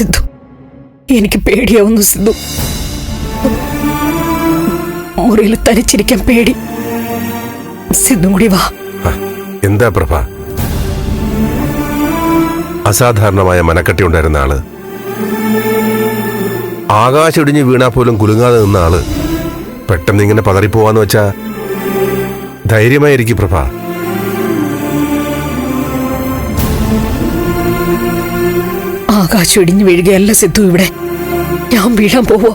സിദ്ധു, എനിക്ക് പേടിയാവുന്നു സിദ്ധു. മുറിയിൽ തനിച്ചിരിക്കാൻ പേടി. സിദ്ധു കൂടി വാ. എന്താ പ്രഭ? അസാധാരണമായ മനക്കെട്ടി ഉണ്ടായിരുന്ന ആള്, ആകാശം ഇടിഞ്ഞ് വീണാ പോലും കുലുങ്ങാതെ നിന്ന ആള് പെട്ടെന്ന് ഇങ്ങനെ പതറിപ്പോവാന്ന് വെച്ചാ ധൈര്യമായിരിക്കും പ്രഭ. ആകാശം ഇടിഞ്ഞു വീഴുകയല്ല സിദ്ധു, ഇവിടെ ഞാൻ വീഴാൻ പോവോ?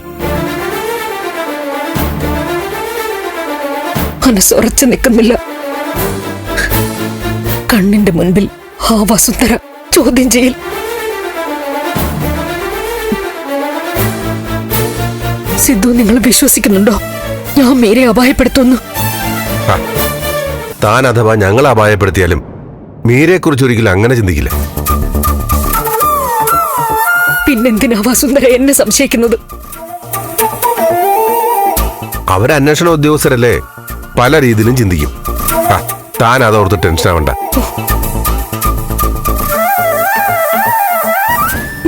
മനസ്സുറച്ചു നിൽക്കുന്നില്ല. കണ്ണിന്റെ മുൻപിൽ ആ വസുന്ധര ചോദ്യം ചെയ്യൽ. സിദ്ധു, നിങ്ങൾ വിശ്വസിക്കുന്നുണ്ടോ ഞാൻ മീരെ അപായപ്പെടുത്തുന്നു? താൻ അഥവാ ഞങ്ങൾ അപായപ്പെടുത്തിയാലും മീരെ കുറിച്ച് ഒരിക്കലും അങ്ങനെ ചിന്തിക്കില്ല. പിന്നെന്തിനാ വസുന്ധര എന്നെ സംശയിക്കുന്നത്? അവരന്വേഷണ ഉദ്യോഗസ്ഥരല്ലേ, പല രീതിയിലും ചിന്തിക്കും. താൻ അതോർത്ത് ടെൻഷൻ ആവണ്ട.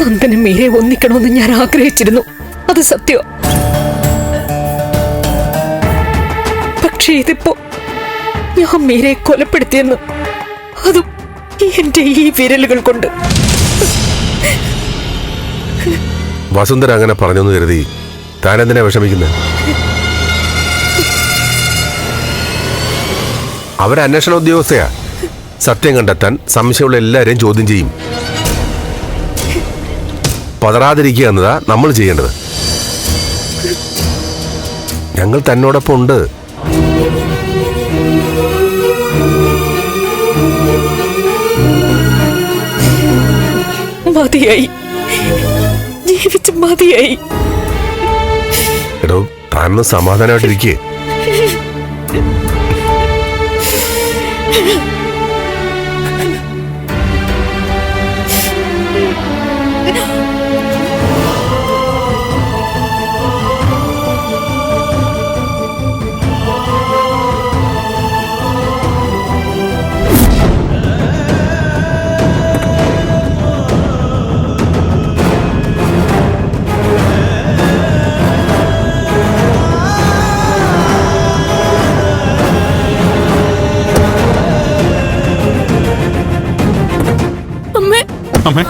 നന്ദനും മീരെ ഒന്നിക്കണമെന്ന് ഞാൻ ആഗ്രഹിച്ചിരുന്നു, അത് സത്യം. പക്ഷേ ഇതിപ്പോ ഞാൻ മീരെ കൊലപ്പെടുത്തിയെന്ന്, അതും എന്റെ ഈ വിരലുകൾ കൊണ്ട്. വസുന്ധര അങ്ങനെ പറഞ്ഞെന്ന് കരുതി താൻ എന്തിനാ വിഷമിക്കുന്നത്? അവരന്വേഷണ ഉദ്യോഗസ്ഥയാ. സത്യം കണ്ടെത്താൻ സംശയമുള്ള എല്ലാവരെയും ചോദ്യം ചെയ്യും. പതറാതിരിക്കുക എന്നതാ നമ്മൾ ചെയ്യേണ്ടത്. ഞങ്ങൾ തന്നോടൊപ്പം ഉണ്ട്. മതിയായി, ജീവിച്ച് മതിയായി. എടോ, താനൊന്ന് സമാധാനമായിട്ടിരിക്കേ. അമ്മേ,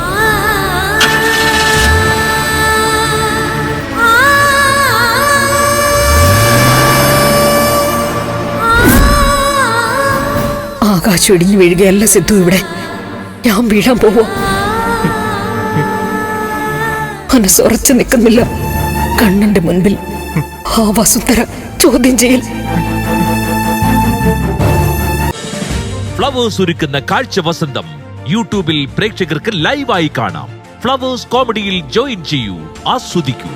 ആകാശം ഇടിഞ്ഞു വീഴുകയല്ല സിദ്ധു, ഇവിടെ ഞാൻ വീഴാൻ പോവോ? മനസ്സുറച്ചു നിൽക്കുന്നില്ല. കണ്ണിന്റെ മുൻപിൽ ആ വസുന്ധര ചോദ്യം ചെയ്യൽ. ഫ്ലവേഴ്സ് ഒരുക്കുന്ന കാഴ്ച വസന്തം യൂട്യൂബിൽ പ്രേക്ഷകർക്ക് ലൈവായി കാണാം. ഫ്ലവേഴ്സ് കോമഡിയിൽ ജോയിൻ ചെയ്യൂ, ആസ്വദിക്കൂ.